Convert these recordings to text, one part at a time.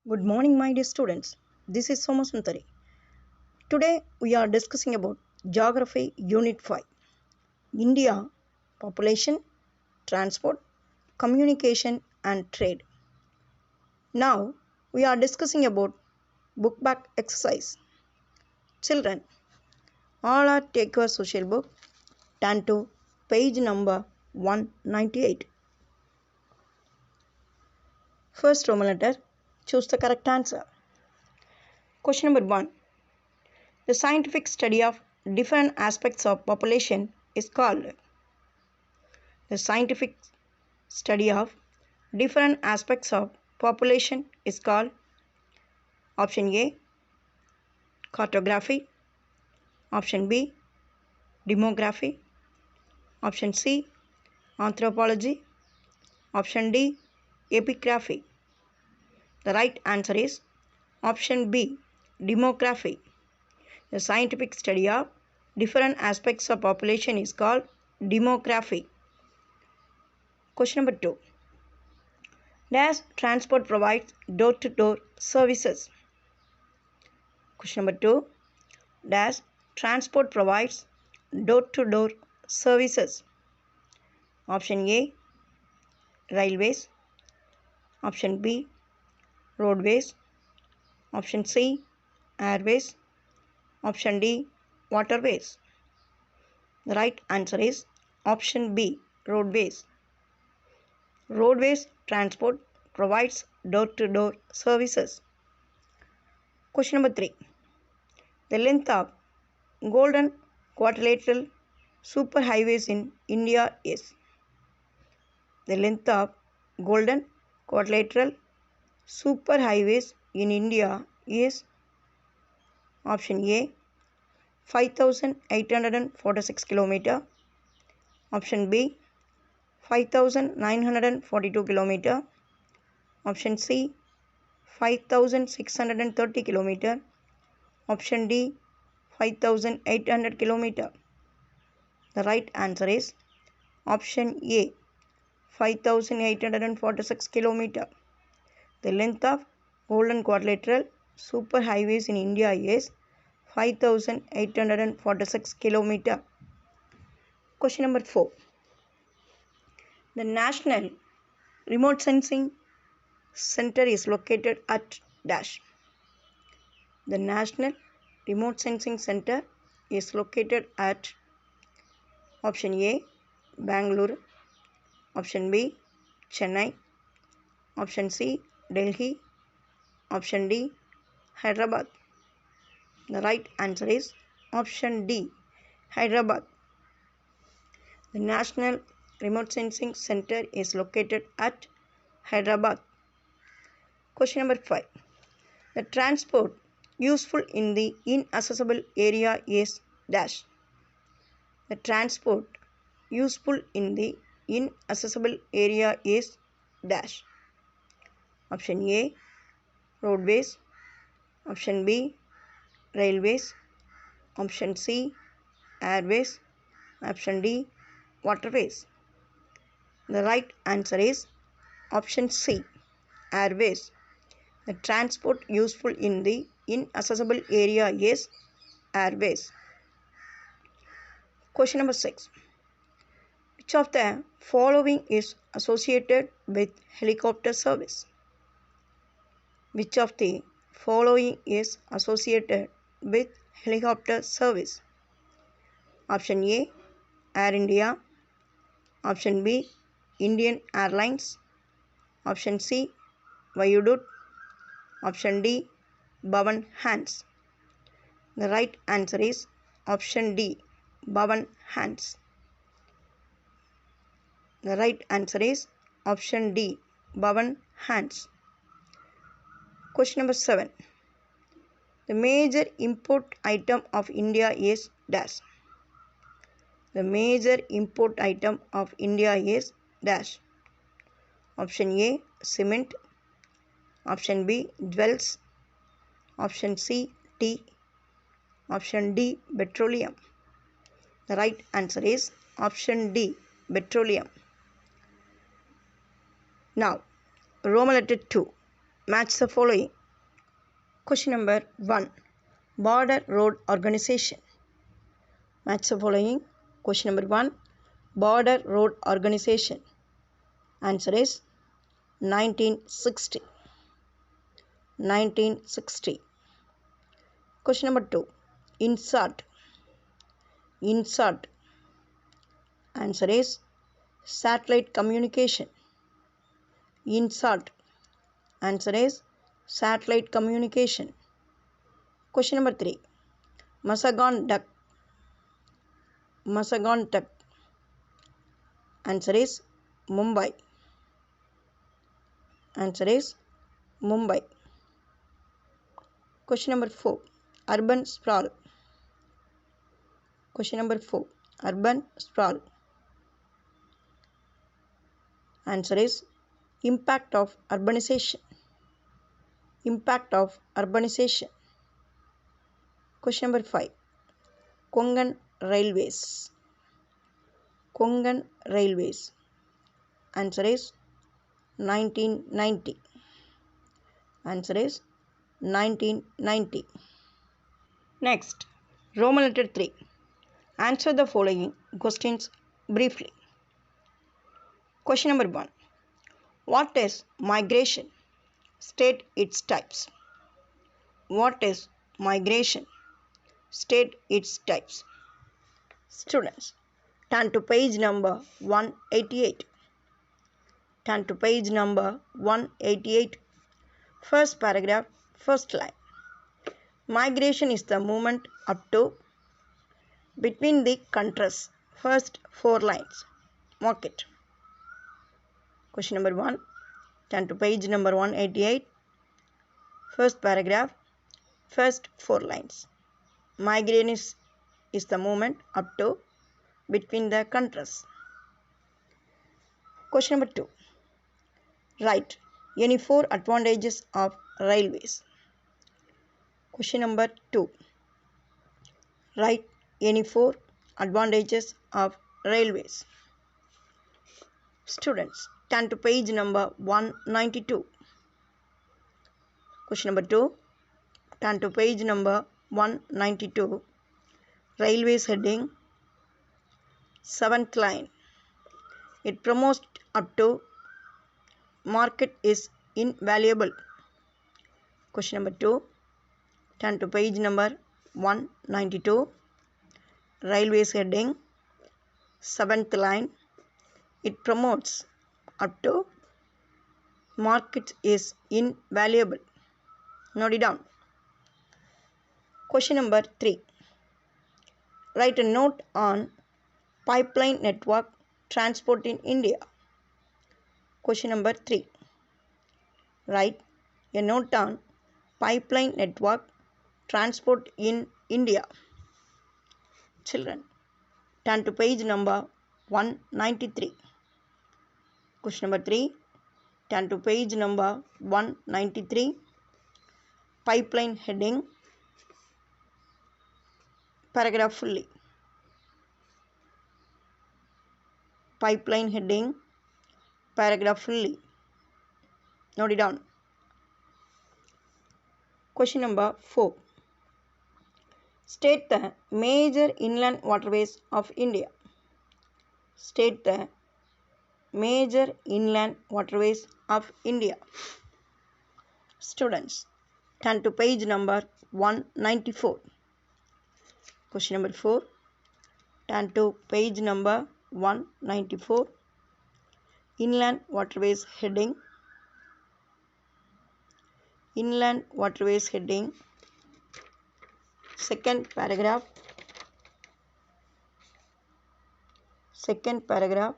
Good morning, my dear students. This is Soma Suntari. Today we are discussing about Geography Unit 5 India, Population, Transport, Communication and Trade. Now we are discussing about book back exercise. Children, all are take your social book, turn to page number 198. First Roman letter, choose the correct answer. Question number 1. The scientific study of different aspects of population is called. The scientific study of different aspects of population is called option A, cartography, option B, demography, option C, anthropology, option D, epigraphy. The right answer is option B, demography. The scientific study of different aspects of population is called demography. Question number 2. Dash transport provides door-to-door services. Question number 2. Dash transport provides door-to-door services. Option A, railways. Option B, roadways. Option C, airways. Option D, waterways. The right answer is option B, roadways. Roadways transport provides door-to-door services. Question number 3. The length of golden quadrilateral superhighways in India is. The length of golden quadrilateral superhighways in India is option A 5846 km, option B 5942 km, option C 5630 km, option D 5800 km. The right answer is option A 5846 km. The length of golden quadrilateral superhighways in India is 5846 km. Question number 4. The National Remote Sensing Center is located at dash. The National Remote Sensing Center is located at option A, Bangalore, option B, Chennai, option C, Delhi, option D, Hyderabad. The right answer is option D, Hyderabad. The National Remote Sensing Center is located at Hyderabad. Question number 5. The transport useful in the inaccessible area is dash. The transport useful in the inaccessible area is dash. Option A, roadways. Option B, railways. Option C, airways. Option D, waterways. The right answer is option C, airways. The transport useful in the inaccessible area is airways. Question number 6. Which of the following is associated with helicopter service? Which of the following is associated with helicopter service? Option A, Air India. Option B, Indian Airlines. Option C, Vayudut. Option D, Bhavan Hands. The right answer is option D, Bhavan Hands. The right answer is option D, Bhavan Hands. Question number 7. The major import item of India is dash. The major import item of India is dash. Option A, cement. Option B, jewels. Option C, tea. Option D, petroleum. The right answer is option D, petroleum. Now, Roman letter 2. Match the following. Question number 1. Border Road Organization. Match the following. Question number 1. Border Road Organization. Answer is 1960. 1960. Question number 2. INSAT. INSAT. Answer is satellite communication. INSAT. Answer is satellite communication. Question number 3. Mazagon Duck. Mazagon Duck. Answer is Mumbai. Answer is Mumbai. Question number 4. Urban sprawl. Question number 4. Urban sprawl. Answer is impact of urbanization. Impact of urbanization. Question number 5. Konkan Railways. Konkan Railways. Answer is 1990. Answer is 1990. Next, Roman letter 3. Answer the following questions briefly. Question number 1. What is migration? State its types. What is migration? State its types. Students, turn to page number 188. Turn to page number 188. First paragraph, first line. Migration is the movement up to, between the countries. First 4 lines. Mark it. Question number 1. Turn to page number 188. First paragraph, first 4 lines. Migration is the movement up to, between the countries. Question number 2. Write any 4 advantages of railways. Question number 2. Write any 4 advantages of railways. Students, turn to page number 192. Question number 2. Turn to page number 192. Railways heading, 7th line. It promotes up to, market is invaluable. Question number 2. Turn to page number 192. Railways heading, 7th line. It promotes up to, market is invaluable. Note it down. Question number 3. Write a note on pipeline network transport in India. Question number 3. Write a note on pipeline network transport in India. Children, turn to page number 193. Question number 3. Turn to page number 193. Pipeline heading, paragraph fully. Pipeline heading, paragraph fully. Note it down. Question number 4. State the major inland waterways of India. State the major inland waterways of India. Students, turn to page number 194. Question number 4. Turn to page number 194. Inland waterways heading. Inland waterways heading. Second paragraph. Second paragraph.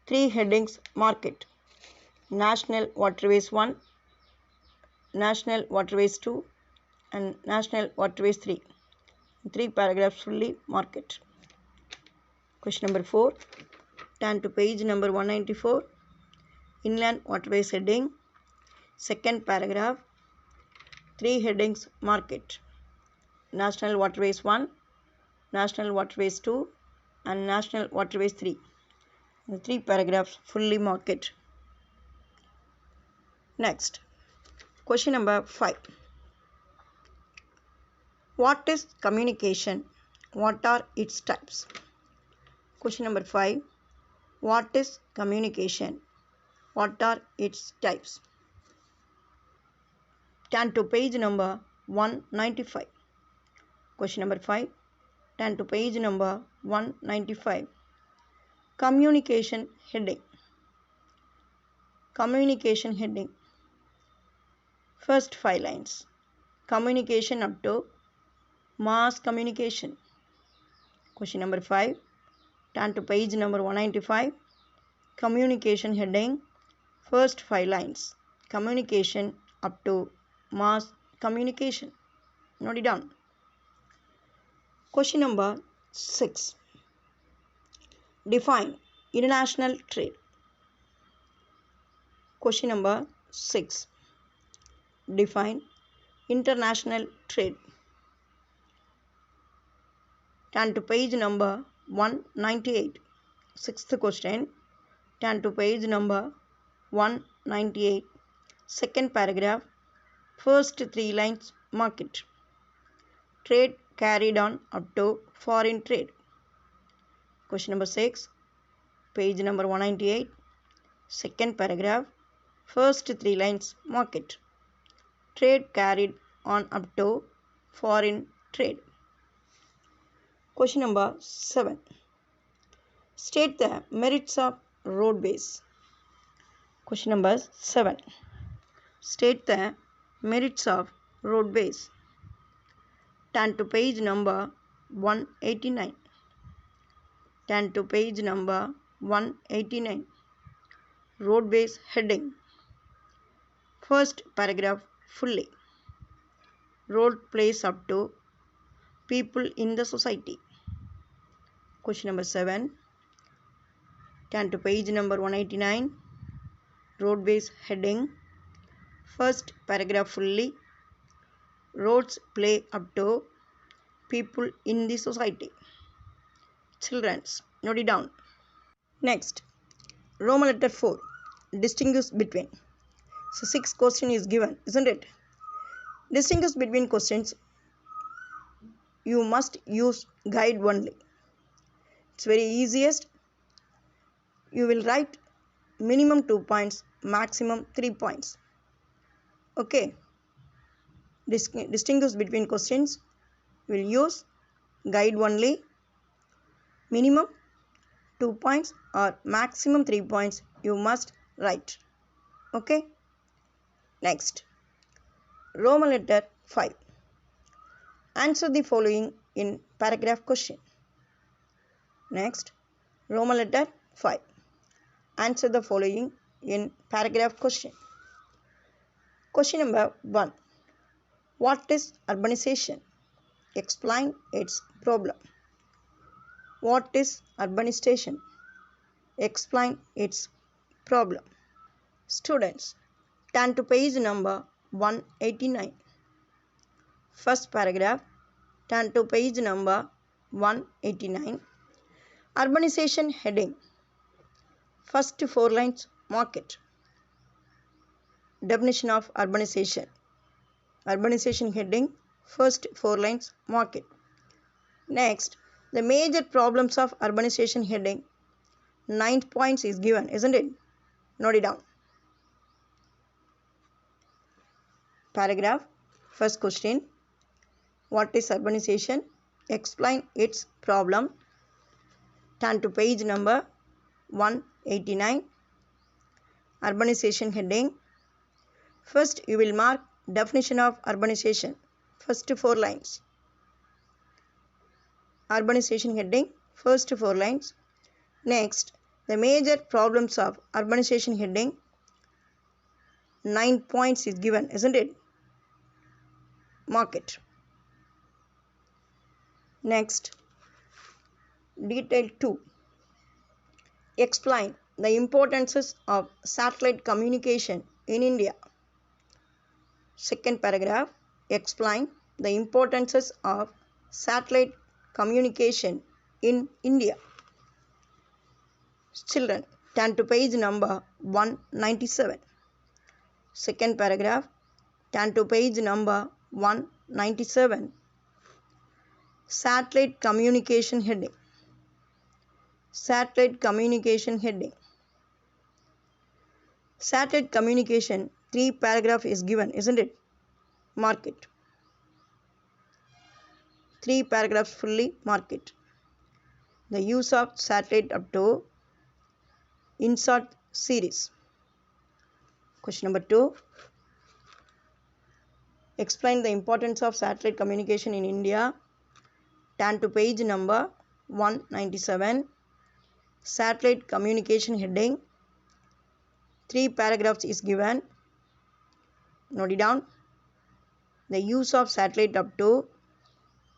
3 headings mark it. National Waterways 1, National Waterways 2 and National Waterways 3. 3 paragraphs fully mark it. Question number 4. Turn to page number 194. Inland Waterways heading. Second paragraph. 3 headings mark it. National Waterways 1, National Waterways 2 and National Waterways 3. The 3 paragraphs fully mark it. Next, Question number 5. What is communication? What are its types? Question number 5. What is communication? What are its types? Turn to page number 195. Question number 5. Turn to page number 195. Communication heading. Communication heading. First 5 lines. Communication up to mass communication. Question number 5. Turn to page number 195. Communication heading. First 5 lines. Communication up to mass communication. Note it down. Question number 6. Define international trade. Question number 6. Define international trade. Turn to page number 198. Sixth question. Turn to page number 198. Second paragraph. First 3 lines. Market. Trade carried on up to foreign trade. Question number 6. Page number 198. Second paragraph. First 3 lines. Market. Trade carried on up to foreign trade. Question number 7. State the merits of roadways. Question number 7. State the merits of roadways. Turn to page number 189. Turn to page number 189. Roadways heading. First paragraph fully. Road plays up to people in the society. Question number 7. Turn to page number 189. Roadways heading. First paragraph fully. Roads play up to people in the society. Children's, note it down. Next, Roman letter 4. Distinguish between. So 6 question is given, isn't it? Distinguish between questions. You must use guide only. It's very easiest. You will write minimum 2 points, maximum 3 points. Okay. Distinguish between questions. You will use guide only. Minimum 2 points or maximum 3 points you must write. Okay. Next, Roman letter 5. Answer the following in paragraph question. Next, Roman letter 5. Answer the following in paragraph question. Question number 1. What is urbanization? Explain its problem. What is urbanization? Explain its problem. Students, turn to page number 189. First paragraph. Turn to page number 189. Urbanization heading. First 4 lines. Market. Definition of urbanization. Urbanization heading. First 4 lines. Market. Next, the major problems of urbanization heading. 9 points is given, isn't it? Note it down. Paragraph. First question. What is urbanization? Explain its problem. Turn to page number 189. Urbanization heading. First you will mark definition of urbanization. First 4 lines. Urbanization heading. First 4 lines. Next, the major problems of urbanization heading. 9 points is given, isn't it? Market. Next, detail 2. Explain the importances of satellite communication in India. Second paragraph. Explain the importances of satellite communication in India. Children, turn to page number 197. Second paragraph. Turn to page number 197. Satellite communication heading. Satellite communication heading. Satellite communication, 3 paragraph is given, isn't it? Mark it. 3 paragraphs fully mark it. The use of satellite up to insert series. Question number 2. Explain the importance of satellite communication in India. Turn to page number 197. Satellite communication heading. 3 paragraphs is given. Note it down. The use of satellite up to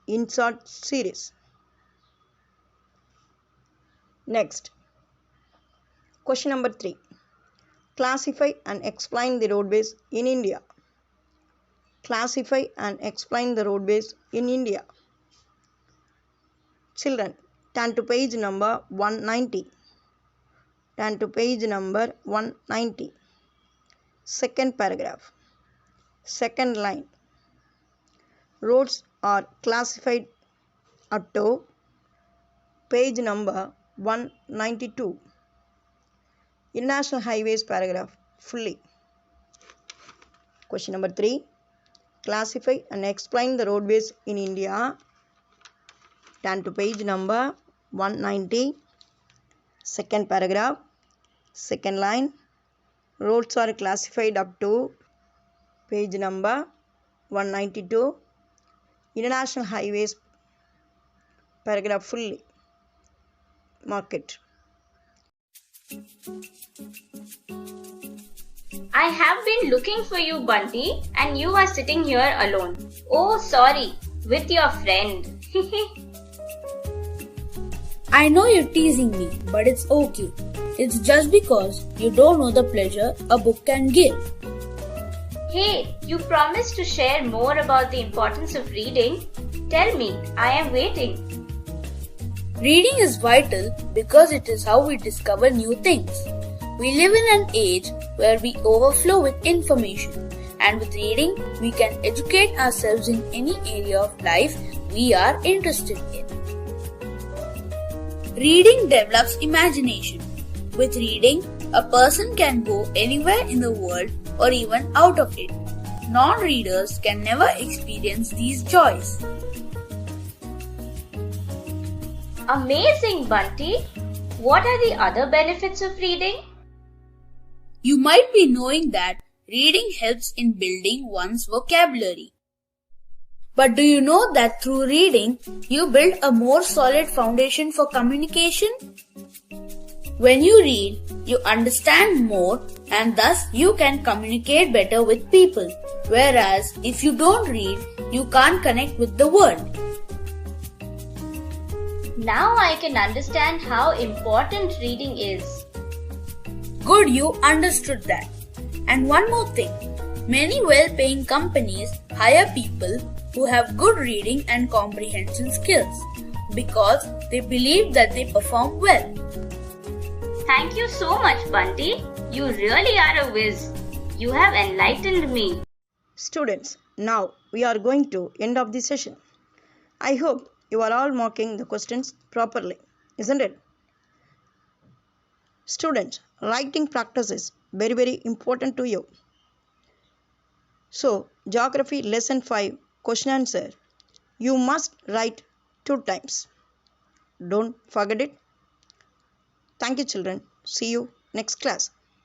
insert series. Next. Question number 3. Classify and explain the roadways in India. Classify and explain the roadways in India. Children, turn to page number 190. Turn to page number 190. Second paragraph. Second line. Roads are classified up to page number 192. International highways paragraph fully. Question number 3. Classify and explain the roadways in India. Turn to page number 190. Second paragraph. Second line. Roads are classified up to page number 192. International highways paragraph fully. Mark it. I have been looking for you, Bunty, and you are sitting here alone. Oh, sorry, with your friend. I know you're teasing me, but it's okay. It's just because you don't know the pleasure a book can give. Hey, you promised to share more about the importance of reading. Tell me, I am waiting. Reading is vital because it is how we discover new things. We live in an age where we overflow with information, and with reading, we can educate ourselves in any area of life we are interested in. Reading develops imagination. With reading, a person can go anywhere in the world or even out of it. Non-readers can never experience these joys. Amazing, Bunty. What are the other benefits of reading? You might be knowing that reading helps in building one's vocabulary. But do you know that through reading, you build a more solid foundation for communication? When you read, you understand more and thus you can communicate better with people. Whereas if you don't read, you can't connect with the world. Now I can understand how important reading is. Good, you understood that. And one more thing. Many well-paying companies hire people who have good reading and comprehension skills because they believe that they perform well. Thank you so much, Bunty. You really are a whiz. You have enlightened me. Students, now we are going to end of the session. I hope you are all marking the questions properly, isn't it? Students, writing practice is very, very important to you. So, Geography Lesson 5 question answer. You must write 2 times. Don't forget it. Thank you, children. See you next class.